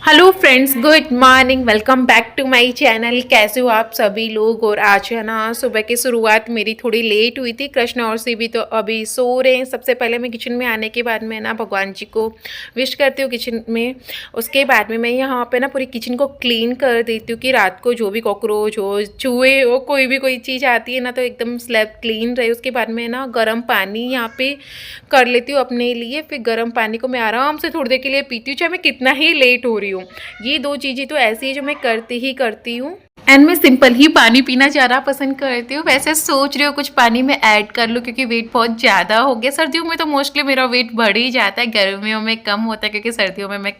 Hello friends, good morning. Welcome back to my channel. कैसे हो आप सभी लोग। और आज है ना, सुबह की शुरुआत मेरी थोड़ी लेट हुई थी। कृष्ण और शिवी तो अभी सो रहे हैं। सबसे पहले मैं किचन में आने के बाद में ना भगवान जी को विश करती हूँ किचन में। उसके बाद में मैं यहाँ पे ना पूरी किचन को क्लीन कर देती हूँ कि रात को जो भी कॉकरोच हो, चूहे हो, कोई चीज़ आती है ना तो एकदम स्लैब क्लीन रहे। उसके बाद में ना गर्म पानी यहाँ पे कर लेती हूँ अपने लिए। फिर गर्म पानी को मैं आराम से थोड़ी देर के लिए पीती हूँ, चाहे मैं कितना ही लेट हो रही हूँ। ये दो चीज़ें तो ऐसी है जो मैं करती ही करती हूँ। एंड मैं सिंपल ही पानी पीना ज़्यादा पसंद करती हूँ। वैसे सोच रही हूँ कुछ पानी में ऐड कर लूँ क्योंकि वेट बहुत ज़्यादा हो गया। सर्दियों में तो मोस्टली मेरा वेट बढ़ ही जाता है, गर्मियों में कम होता है क्योंकि सर्दियों में मैं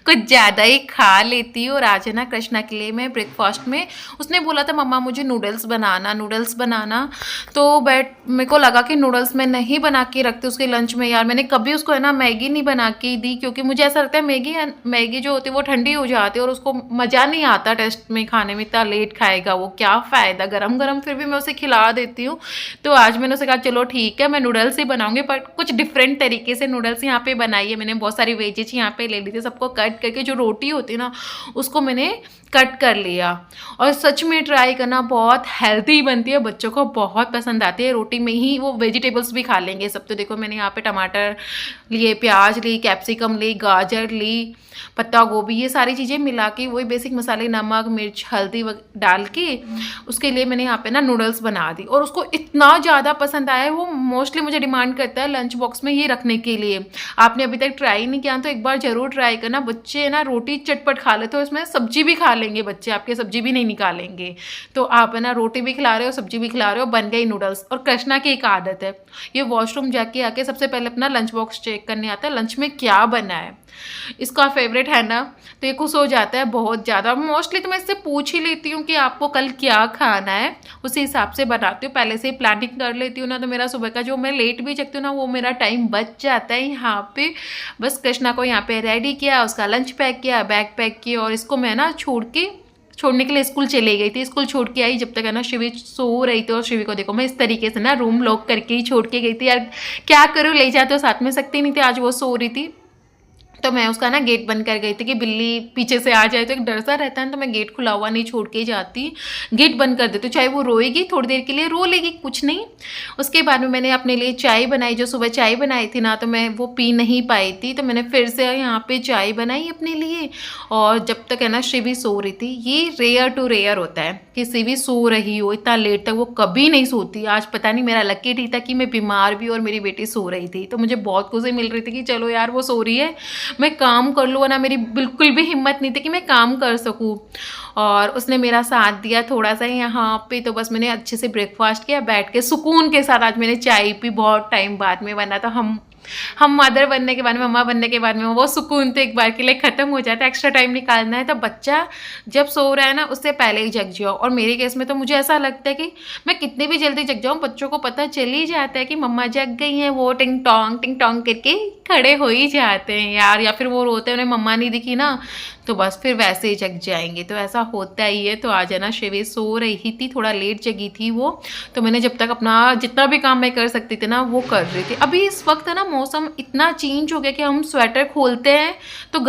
कुछ ज़्यादा ही खा लेती हूँ। और आज है ना कृष्णा के लिए मैं ब्रेकफास्ट में, उसने बोला था मम्मा मुझे नूडल्स बनाना। तो बट मेरे को लगा कि नूडल्स मैं नहीं बना के रखती उसके लंच में। यार मैंने कभी उसको है ना मैगी नहीं बना के दी क्योंकि मुझे ऐसा लगता है मैगी जो होती है वो ठंडी हो जाती है और उसको मज़ा नहीं आता टेस्ट में खाने में। इतना लेट खाएगा वो, क्या फ़ायदा। गरम गरम फिर भी मैं उसे खिला देती हूँ। तो आज मैंने उसे कहा चलो ठीक है मैं नूडल्स ही बनाऊंगी, पर कुछ डिफरेंट तरीके से नूडल्स यहाँ पे बनाई है मैंने। बहुत सारी वेजेज यहाँ पे ले ली थी, सबको कट करके जो रोटी होती है ना उसको मैंने कट कर लिया। और सच में ट्राई करना, बहुत हेल्दी बनती है, बच्चों को बहुत पसंद आती है। रोटी में ही वो वेजिटेबल्स भी खा लेंगे सब। तो देखो मैंने यहाँ पे टमाटर लिए, प्याज ली, कैप्सिकम ली, गाजर ली, पत्ता गोभी, ये सारी चीज़ें मिला के वही बेसिक मसाले नमक मिर्च हल्दी डाल के उसके लिए मैंने यहाँ पे ना नूडल्स बना दी। और उसको इतना ज़्यादा पसंद आया है, वो मोस्टली मुझे डिमांड करता है लंच बॉक्स में ये रखने के लिए। आपने अभी तक ट्राई नहीं किया तो एक बार ज़रूर ट्राई करना। बच्चे ना रोटी चटपट खा लेते हो, इसमें सब्जी भी खा लेंगे बच्चे, आपके सब्जी भी नहीं निकालेंगे। तो आप है ना रोटी भी खिला रहे हो सब्जी भी खिला रहे हो, बन गई नूडल्स। और कृष्णा की एक आदत है, ये वॉशरूम जाके आके सबसे पहले अपना लंच बॉक्स चेक करने आता है लंच में क्या बना है। इसका फेवरेट है ना, तो ये खुश हो जाता है बहुत ज़्यादा। मोस्टली तो मैं इससे पूछ ही लेती हूँ कि आपको कल क्या खाना है, उसी हिसाब से बनाती हूँ। पहले से ही प्लानिंग कर लेती हूँ ना, तो मेरा सुबह का जो मैं लेट भी जगती हूँ ना वो मेरा टाइम बच जाता है यहाँ पे। बस कृष्णा को यहाँ पे रेडी किया, उसका लंच पैक किया, बैग पैक किया, और इसको मैं ना छोड़ने के लिए स्कूल चली गई थी। स्कूल छोड़ के आई, जब तक है ना शिवी सो रही थी। और शिवी को देखो मैं इस तरीके से ना रूम लॉक करके ही छोड़ के गई थी। यार क्या करूँ, ले जाते हो साथ में, सकती नहीं थी, आज वो सो रही थी। तो मैं उसका ना गेट बंद कर गई थी कि बिल्ली पीछे से आ जाए तो एक डर सा रहता है, तो मैं गेट खुला हुआ नहीं छोड़ के ही जाती, गेट बंद कर देती। चाहे वो रोएगी थोड़ी देर के लिए, रो लेगी कुछ नहीं। उसके बाद में मैंने अपने लिए चाय बनाई। जो सुबह चाय बनाई थी ना तो मैं वो पी नहीं पाई थी, तो मैंने फिर से यहाँ पे चाय बनाई अपने लिए। और जब तक है ना शिवी सो रही थी, ये रेयर टू रेयर होता है कि शिवी सो रही हो इतना लेट तक, वो कभी नहीं सोती। आज पता नहीं मेरा लकी डे था कि मैं बीमार भी और मेरी बेटी सो रही थी, तो मुझे बहुत खुशी मिल रही थी कि चलो यार वो सो रही है, मैं काम कर लूँ। ना मेरी बिल्कुल भी हिम्मत नहीं थी कि मैं काम कर सकूँ। और उसने मेरा साथ दिया थोड़ा सा यहाँ पे। तो बस मैंने अच्छे से ब्रेकफास्ट किया बैठ के सुकून के साथ। आज मैंने चाय पी बहुत टाइम बाद में, वरना तो हम मदर बनने के बाद में, मम्मा बनने के बाद में वो सुकून तो एक बार के लिए ख़त्म हो जाता है। एक्स्ट्रा टाइम निकालना है तो बच्चा जब सो रहा है ना उससे पहले ही जग जाओ। और मेरे केस में तो मुझे ऐसा लगता है कि मैं कितनी भी जल्दी जग जाऊँ, बच्चों को पता चल ही जाता है कि मम्मा जग गई हैं, वो टिंग टोंग करके खड़े हो ही जाते हैं यार। या फिर वो रोते हैं उन्हें मम्मा नहीं दिखी ना, तो बस फिर वैसे ही जग जाएंगे। तो ऐसा होता ही है। तो आज है ना शिवी सो रही थी, थोड़ा लेट जगी थी वो, तो मैंने जब तक अपना जितना भी काम मैं कर सकती थी ना वो कर रही थी। अभी इस वक्त है ना मौसम इतना चेंज हो गया कि हम स्वेटर खोलते हैं तो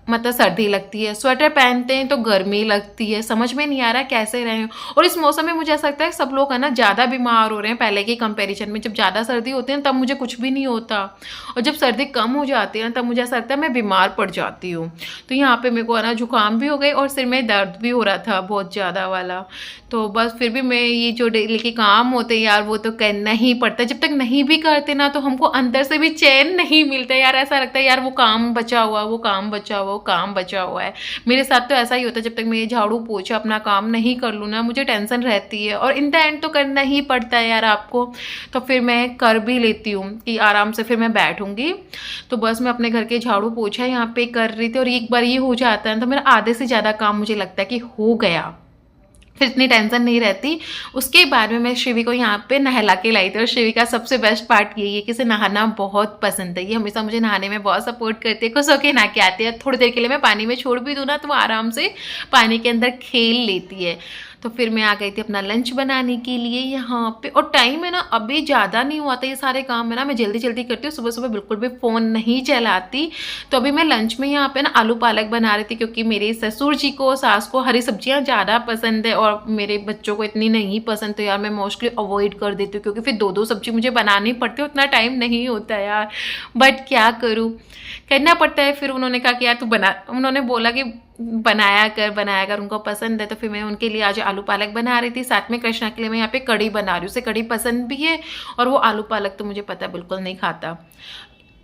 मतलब सर्दी लगती है, स्वेटर पहनते हैं तो गर्मी लगती है। समझ में नहीं आ रहा कैसे रहे। और इस मौसम में मुझे ऐसा लगता है सब लोग है ना ज़्यादा बीमार हो रहे हैं पहले के कंपैरिजन में। जब ज़्यादा सर्दी होती है तब मुझे कुछ भी नहीं होता, और जब सर्दी कम हो जाती है तब मुझे ऐसा लगता है मैं बीमार पड़ जाती हूँ। तो यहाँ पे मेरे को है ना जुकाम भी हो गई और सिर में दर्द भी हो रहा था बहुत ज़्यादा वाला। तो बस फिर भी मैं ये जो डेली के काम होते हैं यार वो तो करना ही पड़ता है। जब तक नहीं भी करते ना तो हमको अंदर से भी चैन नहीं मिलता यार। ऐसा लगता है यार वो काम बचा हुआ, वो काम बचा हुआ, वो काम बचा हुआ है। मेरे साथ तो ऐसा ही होता है, जब तक मैं ये झाड़ू पोछा अपना काम नहीं कर लूँ ना मुझे टेंशन रहती है। और इन द एंड तो करना ही पड़ता है यार आपको, तो फिर मैं कर भी लेती हूँ कि आराम से फिर मैं बैठूँगी। तो बस मैं अपने घर के झाड़ू पोछा यहाँ पे कर रही थी, और एक बार ये हो जाता है तो मेरा आधे से ज़्यादा काम मुझे लगता है कि हो गया, फिर इतनी टेंशन नहीं रहती। उसके बाद में मैं शिवी को यहाँ पे नहला के लाई थी। और शिवी का सबसे बेस्ट पार्ट यही है कि इसे नहाना बहुत पसंद है। ये हमेशा मुझे नहाने में बहुत सपोर्ट करती है, खुश होकर नहा के आती है। थोड़ी देर के लिए मैं पानी में छोड़ भी दूँ ना तो वो आराम से पानी के अंदर खेल लेती है। तो फिर मैं आ गई थी अपना लंच बनाने के लिए यहाँ पे। और टाइम है ना अभी ज़्यादा नहीं हुआ था, ये सारे काम है ना मैं जल्दी जल्दी करती हूँ, सुबह सुबह बिल्कुल भी फ़ोन नहीं चलाती। तो अभी मैं लंच में यहाँ पे ना आलू पालक बना रही थी, क्योंकि मेरे ससुर जी को, सास को हरी सब्जियाँ ज़्यादा पसंद है और मेरे बच्चों को इतनी नहीं पसंद। तो यार मैं मोस्टली अवॉइड कर देती हूँ, क्योंकि फिर दो दो सब्जी मुझे बनानी पड़ती है, उतना टाइम नहीं होता यार। बट क्या करूँ, करना पड़ता है। फिर उन्होंने कहा कि यार तू बना, उन्होंने बोला कि बनाया कर, उनको पसंद है। तो फिर मैं उनके लिए आज आलू पालक बना रही थी। साथ में कृष्णा के लिए मैं यहाँ पे कढ़ी बना रही हूँ, उसे कढ़ी पसंद भी है और वो आलू पालक तो मुझे पता बिल्कुल नहीं खाता।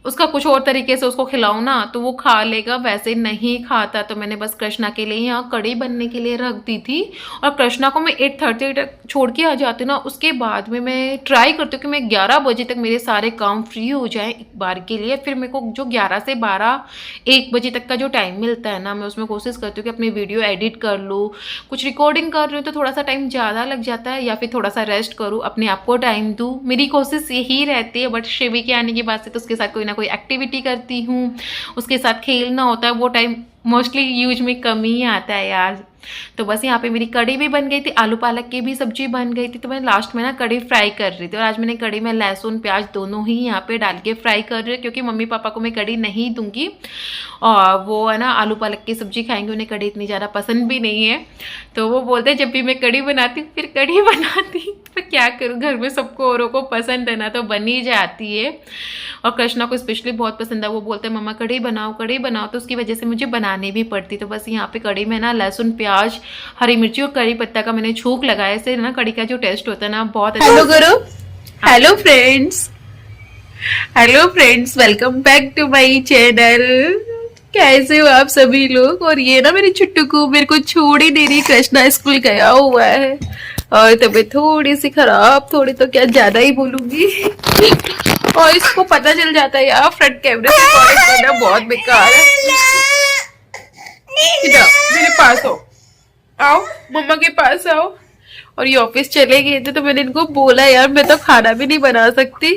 उसका कुछ और तरीके से उसको खिलाऊं ना तो वो खा लेगा, वैसे नहीं खाता। तो मैंने बस कृष्णा के लिए यहाँ कढ़ी बनने के लिए रख दी थी। और कृष्णा को मैं 8:30 तक छोड़ के आ जाती हूँ ना, उसके बाद में मैं ट्राई करती हूँ कि मैं 11 बजे तक मेरे सारे काम फ्री हो जाएं एक बार के लिए। फिर मेरे को जो 11 से 12 1 बजे तक का जो टाइम मिलता है ना, मैं उसमें कोशिश करती हूँ कि अपनी वीडियो एडिट कर लूँ। कुछ रिकॉर्डिंग कर रही हूँ तो थोड़ा सा टाइम ज़्यादा लग जाता है, या फिर थोड़ा सा रेस्ट करूँ, अपने आप को टाइम दूँ, मेरी कोशिश यही रहती है। बट शिवी के आने के बाद से तो उसके साथ कोई ना कोई एक्टिविटी करती हूँ, उसके साथ खेलना होता है, वो टाइम मोस्टली यूज में कम ही आता है यार। तो बस यहाँ पे मेरी कढ़ी भी बन गई थी, आलू पालक की भी सब्जी बन गई थी। तो मैं लास्ट में ना कढ़ी फ्राई कर रही थी, और आज मैंने कढ़ी में लहसुन प्याज दोनों ही यहाँ पे डाल के फ्राई कर रही हूँ, क्योंकि मम्मी पापा को मैं कढ़ी नहीं दूंगी और वो है ना आलू पालक की सब्जी खाएंगे, उन्हें कढ़ी इतनी ज़्यादा पसंद भी नहीं है। तो वो बोलते हैं जब भी मैं कढ़ी बनाती हूँ फिर कढ़ी बनाती, तो क्या करूँ, घर में सबको औरों को पसंद है ना, तो बन ही जाती है। और कृष्णा को स्पेशली बहुत पसंद है, वो बोलते हैं मम्मा कढ़ी बनाओ, तो उसकी वजह से मुझे बनानी भी पड़ती। तो बस यहाँ पे कढ़ी में ना लहसुन प्याज हरी मिर्ची और करी पत्ता का मैंने छौंक लगाया, इससे ना कढ़ी का जो टेस्ट होता है ना बहुत अच्छा। हेलो करो, hello friends, welcome back to my channel. कैसे हो आप सभी लोग। और ये ना मेरी छुट्टू को मेरे को छोड़ ही दे रही, कृष्णा स्कूल गया हुआ है और तबीयत थोड़ी सी खराब, थोड़ी तो क्या ज्यादा ही बोलूंगी। और इसको पता चल जाता है यार फ्रंट कैमरे से रिकॉर्डिंग करना बहुत बेकार है। इधर मेरे पास आओ, मम्मा के पास आओ। और ये ऑफिस चले गए थे तो मैंने इनको बोला यार मैं तो खाना भी नहीं बना सकती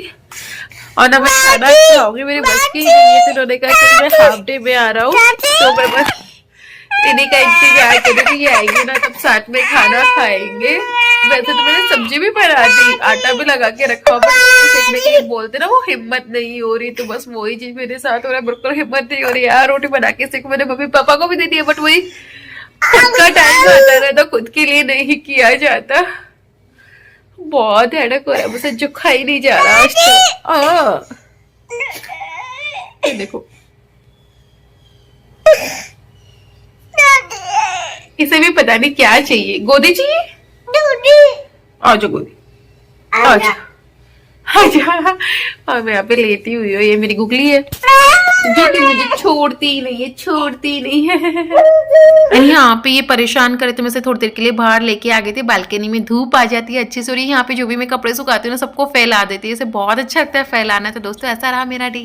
और ना मैं खाना खाऊंगी, मेरी बस की नहीं है। तो उन्होंने कहा कि मैं हाफ डे में आ रहा हूँ, तो मैं बस इन्हीं का इंतजार करूँगी, ये आएंगे ना तब साथ में खाना खाएंगे। वैसे तो मैंने सब्जी भी बना दी, आटा भी लगा के रखा, बट सीखने के लिए बोलते ना वो हिम्मत नहीं हो रही। तो बस वही चीज मेरे साथ हो रहा है, बिल्कुल हिम्मत नहीं हो रही यार। रोटी बना के सीख, मैंने मम्मी पापा को भी दे दिया, बट वही खुद का टाइम आता है तो खुद के लिए नहीं किया जाता। बहुत हेडेक हो रहा है, मुझसे जो खा ही नहीं जा रहा आज तो। ये देखो, इसे भी पता नहीं क्या चाहिए, गोदी चाहिए, आजा गोदी, आजा आजा। और मैं यहाँ पे लेती हुई हूँ, ये मेरी गुगली है जो कि मुझे छोड़ती नहीं है। यहाँ पे ये परेशान करे तो मैं से थोड़ी देर के लिए बाहर लेके आ गई थी, बालकनी में धूप आ जाती है अच्छी से, और यहाँ पे जो भी मैं कपड़े सुखाती हूँ ना सबको फैला देती है, इसे बहुत अच्छा लगता है फैलाना। तो दोस्तों ऐसा रहा मेरा डे।